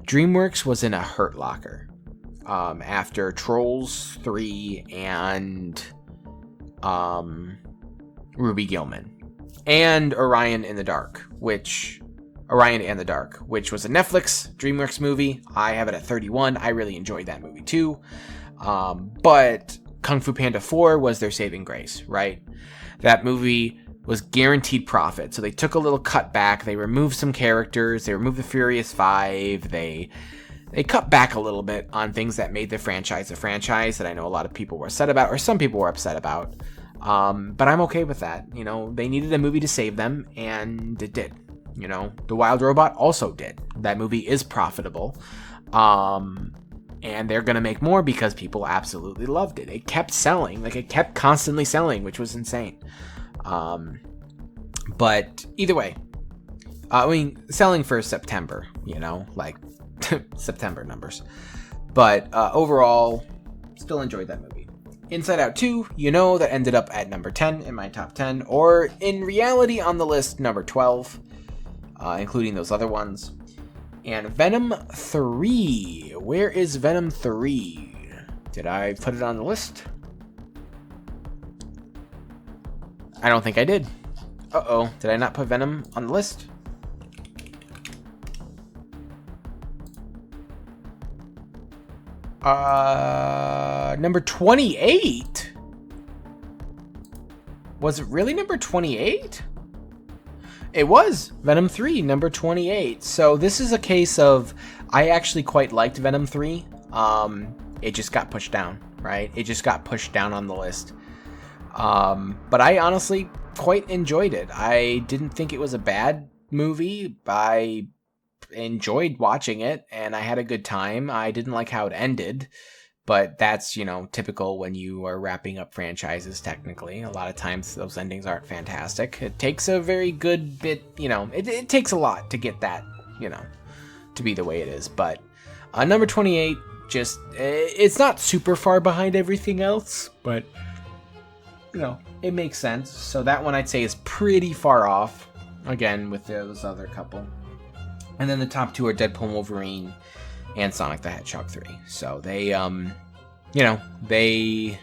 DreamWorks was in a hurt locker. after Trolls 3 and Ruby Gilman. And Orion and the Dark, which was a Netflix DreamWorks movie. I have it at 31. I really enjoyed that movie too. But Kung Fu Panda 4 was their saving grace, right? That movie was guaranteed profit. So they took a little cut back. They removed some characters. They removed the Furious Five. They cut back a little bit on things that made the franchise a franchise that I know a lot of people were upset about, or some people were upset about. But I'm okay with that. You know, they needed a movie to save them, and it did. You know, The Wild Robot also did. That movie is profitable. And they're going to make more because people absolutely loved it. It kept selling. Like, it kept constantly selling, which was insane. But either way, I mean, selling for September, you know, like September numbers. But overall, still enjoyed that movie. Inside Out 2, you know, that ended up at number 10 in my top 10, or in reality on the list, number 12, including those other ones. And Venom 3. Where is Venom 3? Did I put it on the list? I don't think I did. Uh-oh. Did I not put Venom on the list? Number 28? Was it really number 28? It was Venom 3, number 28. So this is a case of, I actually quite liked Venom 3. It just got pushed down, right? It just got pushed down on the list. But I honestly quite enjoyed it. I didn't think it was a bad movie. I enjoyed watching it, and I had a good time. I didn't like how it ended, but that's, you know, typical when you are wrapping up franchises, technically. A lot of times those endings aren't fantastic. It takes a very good bit, you know, it takes a lot to get that, you know, to be the way it is. But number 28, just, it's not super far behind everything else, but, you know, it makes sense. So that one I'd say is pretty far off, again, with those other couple. And then the top two are Deadpool and Wolverine and Sonic the Hedgehog 3. So they, you know, they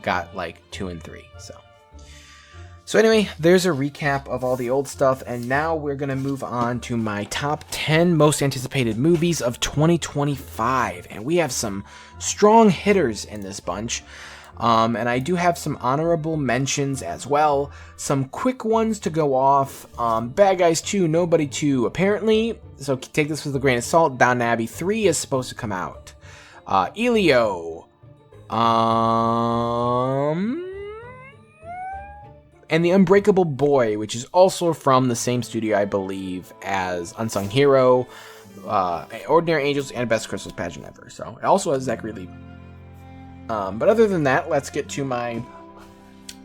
got like 2 and 3. So anyway, there's a recap of all the old stuff. And now we're going to move on to my top 10 most anticipated movies of 2025. And we have some strong hitters in this bunch. And I do have some honorable mentions as well. Some quick ones to go off. Bad Guys 2, Nobody 2. Apparently, so take this with a grain of salt, Downton Abbey 3 is supposed to come out. Elio. And The Unbreakable Boy, which is also from the same studio, I believe, as Unsung Hero, Ordinary Angels, and Best Christmas Pageant Ever. So it also has Zachary Levi. But other than that, let's get to my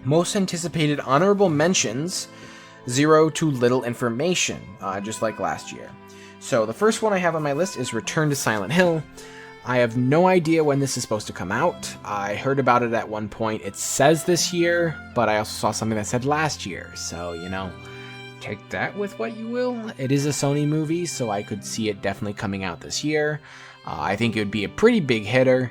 most anticipated honorable mentions. 0 to little information, just like last year. So the first one I have on my list is Return to Silent Hill. I have no idea when this is supposed to come out. I heard about it at one point. It says this year, but I also saw something that said last year. So, you know, take that with what you will. It is a Sony movie, so I could see it definitely coming out this year. I think it would be a pretty big hitter.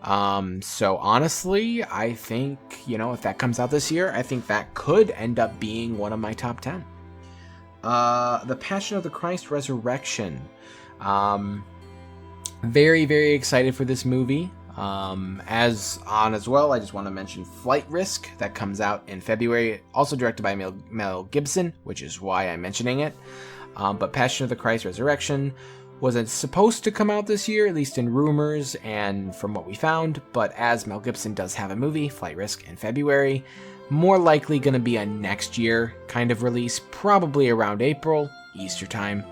So honestly, I think, you know, if that comes out this year, I think that could end up being one of my top 10. The Passion of the Christ Resurrection. Very, very excited for this movie. As well, I just want to mention Flight Risk that comes out in February, also directed by Mel Gibson, which is why I'm mentioning it. But Passion of the Christ Resurrection wasn't supposed to come out this year, at least in rumors and from what we found, but as Mel Gibson does have a movie, Flight Risk, in February, more likely going to be a next year kind of release, probably around April, Easter time.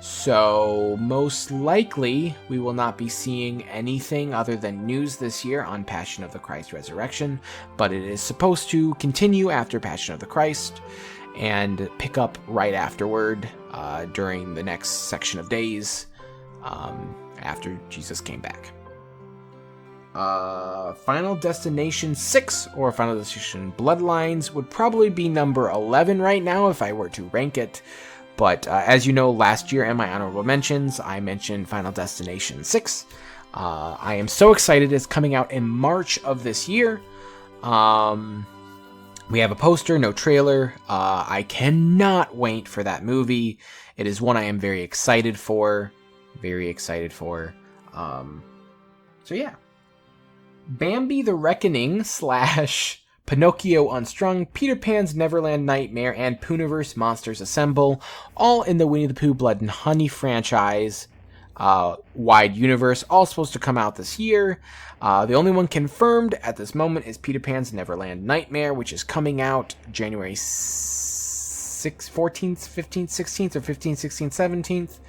So most likely we will not be seeing anything other than news this year on Passion of the Christ Resurrection, but it is supposed to continue after Passion of the Christ and pick up right afterward during the next section of days after Jesus came back. Final Destination 6 or Final Destination Bloodlines would probably be number 11 right now if I were to rank it. But as you know, last year in my honorable mentions, I mentioned Final Destination 6. I am so excited. It's coming out in March of this year. We have a poster, no trailer. I cannot wait for that movie. It is one I am very excited for. Very excited for. So yeah. Bambi the Reckoning / Pinocchio Unstrung, Peter Pan's Neverland Nightmare, and Pooniverse Monsters Assemble, all in the Winnie the Pooh Blood and Honey franchise wide universe, all supposed to come out this year. The only one confirmed at this moment is Peter Pan's Neverland Nightmare, which is coming out January 14th, 15th, 16th, or 15th, 16th, 17th.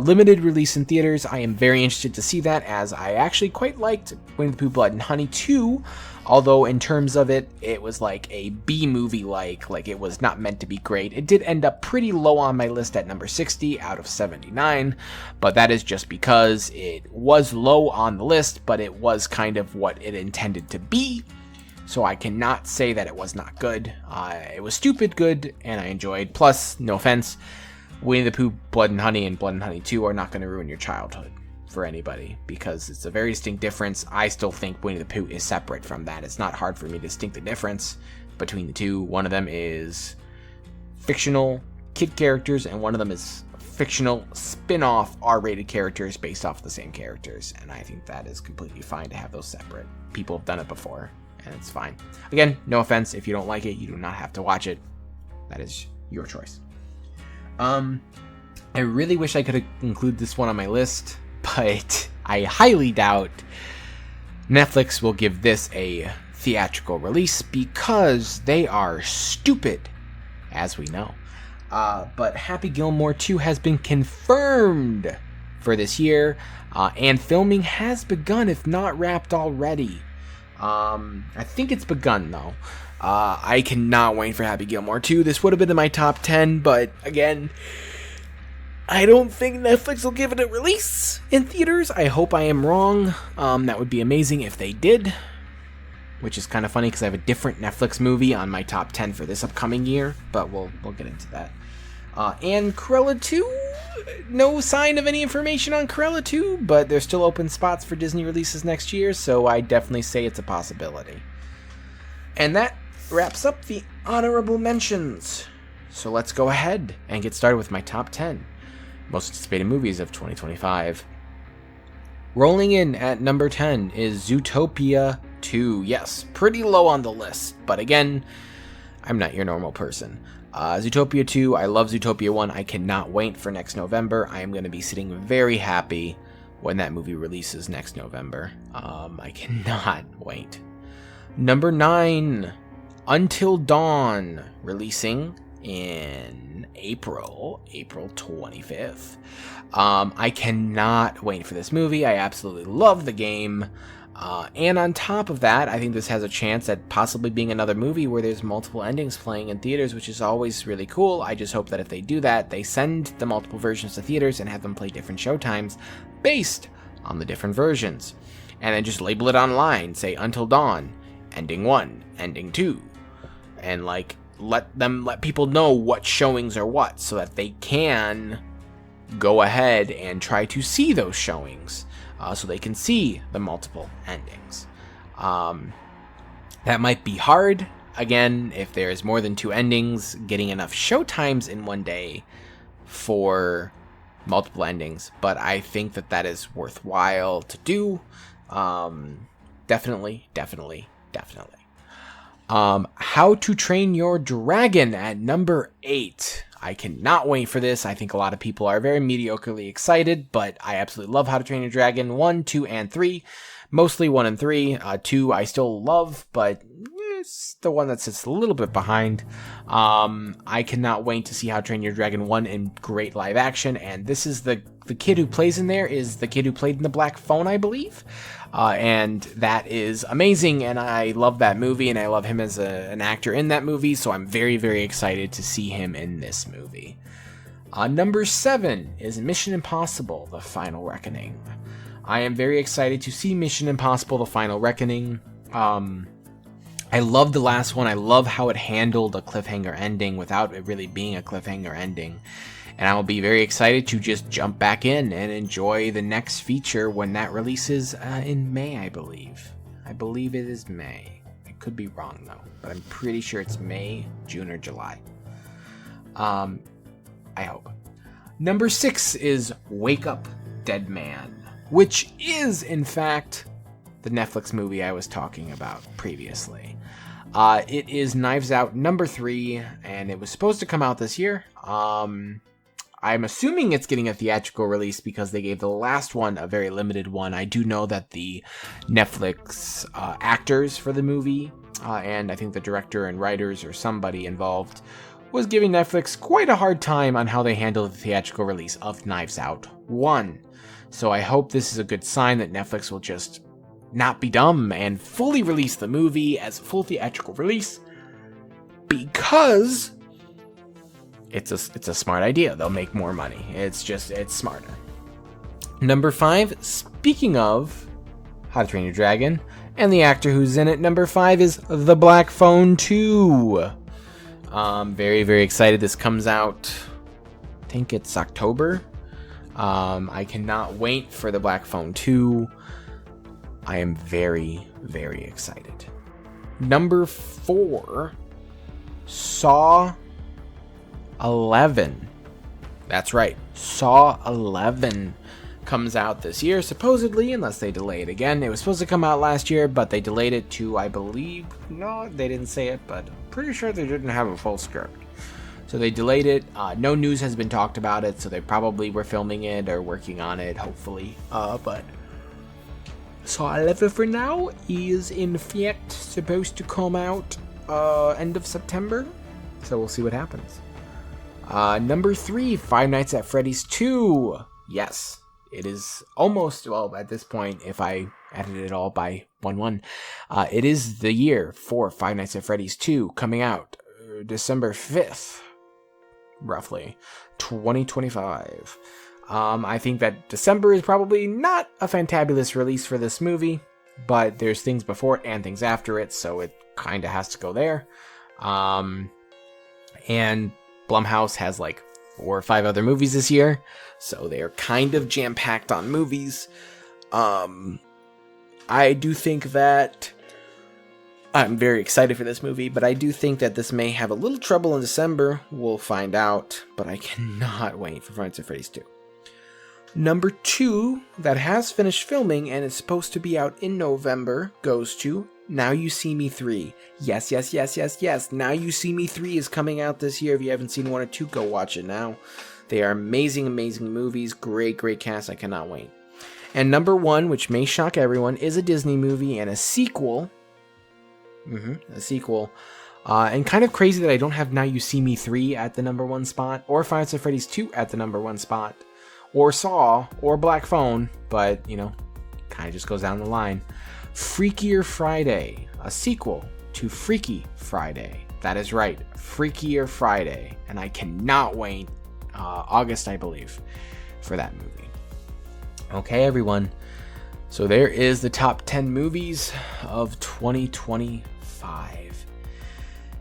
Limited release in theaters. I am very interested to see that, as I actually quite liked Winnie the Pooh Blood and Honey 2, although in terms of it, it was like a B movie, like it was not meant to be great. It did end up pretty low on my list at number 60 out of 79, but that is just because it was low on the list, but it was kind of what it intended to be. So I cannot say that it was not good. It was stupid good, and I enjoyed. Plus, no offense, Winnie the Pooh, Blood and Honey, and Blood and Honey 2 are not going to ruin your childhood for anybody, because it's a very distinct difference. I still think Winnie the Pooh is separate from that. It's not hard for me to distinct the difference between the two. One of them is fictional kid characters, and one of them is fictional spin-off R-rated characters based off the same characters, and I think that is completely fine to have those separate. People have done it before, and it's fine. Again, no offense. If you don't like it, you do not have to watch it. That is your choice. I really wish I could include this one on my list, but I highly doubt Netflix will give this a theatrical release because they are stupid, as we know. But Happy Gilmore 2 has been confirmed for this year, and filming has begun, if not wrapped already. I think it's begun, though. I cannot wait for Happy Gilmore 2. This would have been in my top 10, but again, I don't think Netflix will give it a release in theaters. I hope I am wrong. That would be amazing if they did, which is kind of funny because I have a different Netflix movie on my top 10 for this upcoming year, but we'll get into that. And Cruella 2, no sign of any information on Cruella 2, but there's still open spots for Disney releases next year, so I definitely say it's a possibility. And that wraps up the honorable mentions. So let's go ahead and get started with my top 10 most anticipated movies of 2025. Rolling in at number 10 is Zootopia 2. Yes, pretty low on the list, but again, I'm not your normal person. Zootopia 2, I love Zootopia 1. I cannot wait for next November. I am going to be sitting very happy when that movie releases next November. I cannot wait. Number 9, Until Dawn, releasing in April 25th. I cannot wait for this movie. I absolutely love the game. And on top of that, I think this has a chance at possibly being another movie where there's multiple endings playing in theaters, which is always really cool. I just hope that if they do that, they send the multiple versions to theaters and have them play different showtimes based on the different versions. And then just label it online, say Until Dawn, Ending 1, Ending 2. And let people know what showings are what, so that they can go ahead and try to see those showings. So they can see the multiple endings. That might be hard. Again, if there's more than 2 endings, getting enough showtimes in one day for multiple endings. But I think that is worthwhile to do. Definitely. How to Train Your Dragon at number 8. I cannot wait for this. I think a lot of people are very mediocrely excited, but I absolutely love How to Train Your Dragon 1, 2, and 3. Mostly 1 and 3. 2 I still love, but it's the one that sits a little bit behind. I cannot wait to see How to Train Your Dragon 1 in great live action, and this is the kid who plays in there is the kid who played in The Black Phone, I believe. And that is amazing, and I love that movie, and I love him as an actor in that movie, so I'm very, very excited to see him in this movie. Number 7 is Mission Impossible: The Final Reckoning. I am very excited to see Mission Impossible: The Final Reckoning. I love the last one. I love how it handled a cliffhanger ending without it really being a cliffhanger ending. And I will be very excited to just jump back in and enjoy the next feature when that releases in May, I believe. I believe it is May. I could be wrong, though, but I'm pretty sure it's May, June, or July. I hope. Number 6 is Wake Up, Dead Man, which is, in fact, the Netflix movie I was talking about previously. It is Knives Out number 3, and it was supposed to come out this year. I'm assuming it's getting a theatrical release because they gave the last one a very limited one. I do know that the Netflix actors for the movie, and I think the director and writers or somebody involved, was giving Netflix quite a hard time on how they handled the theatrical release of Knives Out 1. So I hope this is a good sign that Netflix will just not be dumb and fully release the movie as a full theatrical release, because it's a smart idea. They'll make more money. It's smarter. Number 5, speaking of How to Train Your Dragon and the actor who's in it, number 5 is The Black Phone 2. Very, very excited. This comes out, I think it's October. I cannot wait for The Black Phone 2. I am very, very excited. Number 4, Saw 11. That's right, Saw 11 comes out this year, supposedly, unless they delay it again. It was supposed to come out last year, but they delayed it to, I believe, no, they didn't say it, but I'm pretty sure they didn't have a full script. So they delayed it. No news has been talked about it, so they probably were filming it or working on it, hopefully. But Saw 11 for now is in fact supposed to come out end of September, so we'll see what happens. Number 3, Five Nights at Freddy's 2. Yes, it is almost, well, at this point, if I added it all by 1-1, it is the year for Five Nights at Freddy's 2, coming out December 5th, roughly, 2025. I think that December is probably not a fantabulous release for this movie, but there's things before it and things after it, so it kind of has to go there. And Blumhouse has like 4 or 5 other movies this year, so they're kind of jam-packed on movies. I do think that I'm very excited for this movie, but I do think that this may have a little trouble in December. We'll find out, but I cannot wait for Five Nights at Freddy's 2. Number 2, that has finished filming and is supposed to be out in November, goes to Now You See Me 3. Yes, yes, yes, yes, yes. Now You See Me 3 is coming out this year. If you haven't seen 1 or 2, go watch it now. They are amazing, amazing movies. Great, great cast. I cannot wait. And number 1, which may shock everyone, is a Disney movie and a sequel. A sequel. And kind of crazy that I don't have Now You See Me 3 at the number 1 spot, or Five Nights at Freddy's 2 at the number 1 spot, or Saw, or Black Phone, but, you know, kind of just goes down the line. Freakier Friday, a sequel to Freaky Friday. That is right, Freakier Friday. And I cannot wait, August, I believe, for that movie. Okay, everyone. So there is the top 10 movies of 2025.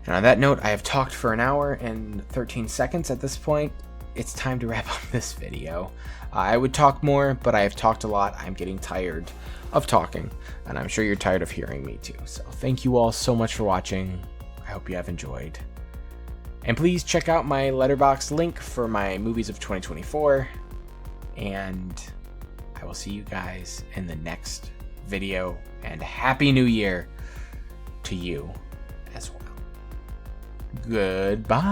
And on that note, I have talked for an hour and 13 seconds at this point. It's time to wrap up this video. I would talk more, but I have talked a lot. I'm getting tired of talking, and I'm sure you're tired of hearing me too. So thank you all so much for watching. I hope you have enjoyed. And please check out my Letterboxd link for my movies of 2024. And I will see you guys in the next video. And Happy New Year to you as well. Goodbye.